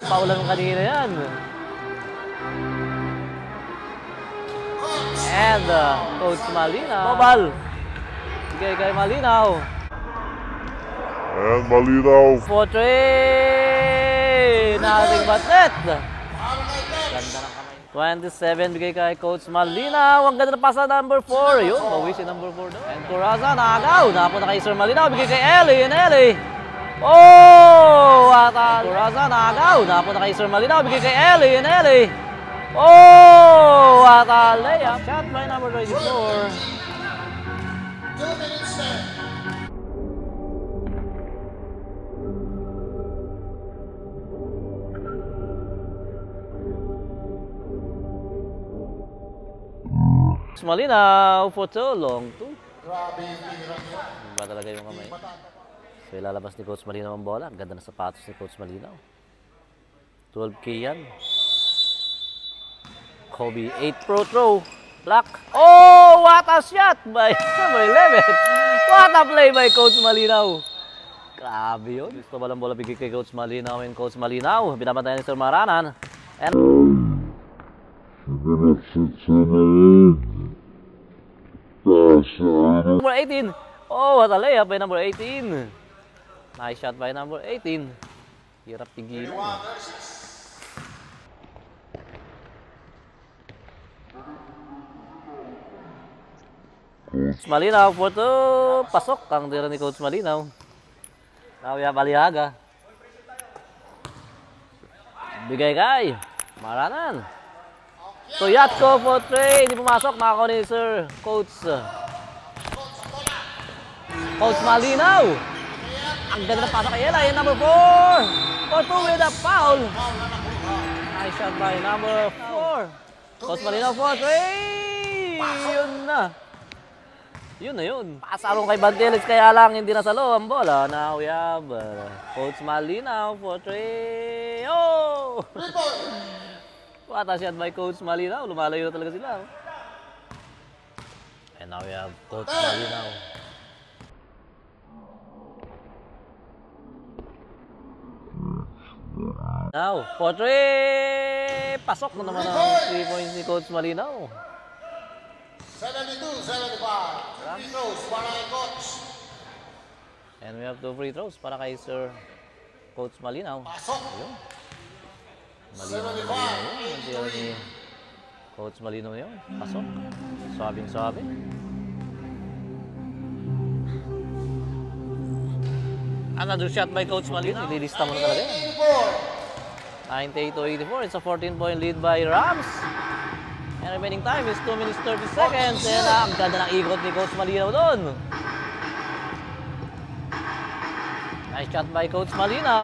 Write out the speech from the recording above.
Paulan kanina yan. And Coach Malinaw. Bobal. Bigay kay Malinaw. And Malinaw. 4-3. Nating batnet. Ganda ng kamay. 27 bigay kay Coach Malinaw. Ang ganda na pasa number 4. Yun, bawi si number 4 doon. And Coraza, nakagaw. Napunta kay Sir Malinaw. Bigay kay Ellie. And Ellie. Oh! Atal. Coraza, nakagaw. Napunta kay Sir Malinaw. Bigay kay Ellie. And Ellie. Oh! Atal. Layup. Shot by number 24. 2 minutes there. Malinaw for too long. Grabe yung pinirang yun. Ba talaga yung kamay. So ilalabas ni Coach Malinaw ang bola. Ang ganda na sapatos ni Coach Malinaw. 12K yan. Kobe 8 pro throw. Block. Oh! What a shot by number 11. What a play by Coach Malinaw. Grabe yun. Gusto ba lang bola bigay kay Coach Malinaw and Coach Malinaw. Binabantayan ni Sir Maranan. And number 18. Oh, what a layup by number 18. Nice shot by number 18. Hirap tigilan. Coach Malinaw for two. Pasok ang tira ni Coach Malinaw. Nauya Baliaga. Bigay kay Maranan. Tuyatko for 3. Hindi pumasok. Nakakuha ni Sir Coach Malinaw. Ang ganda na pasok kay Ella. Yan number 4. For 2 with a foul. Nice shot by number 4. Coach Malinaw for 3. Yun na. Yun na yun. Pasarong kay Banteles kaya lang hindi nasalo ang bola. Now we have Coach Malinaw for 3. Oh! What a shot by Coach Malinaw. Lumalayo na talaga sila. And now we have Coach Malinaw. Now, for 3. Pasok na naman ang 3 points ni Coach Malinaw. 72-75. Free throws para kay Coach. And we have 2 free throws para kay Sir Coach Malinaw. Pasok. Ayun. Malinaw yun. Ang tira ni Coach Malinaw yun. Pasok. Swabing-swabe. Another shot by Coach Malinaw. Ililista mo na talaga yan. 98-84. It's a 14-point lead by Rams. And remaining time is 2 minutes 30 seconds. And ang ganda ng ikot ni Coach Malinaw doon. Nice shot by Coach Malinaw.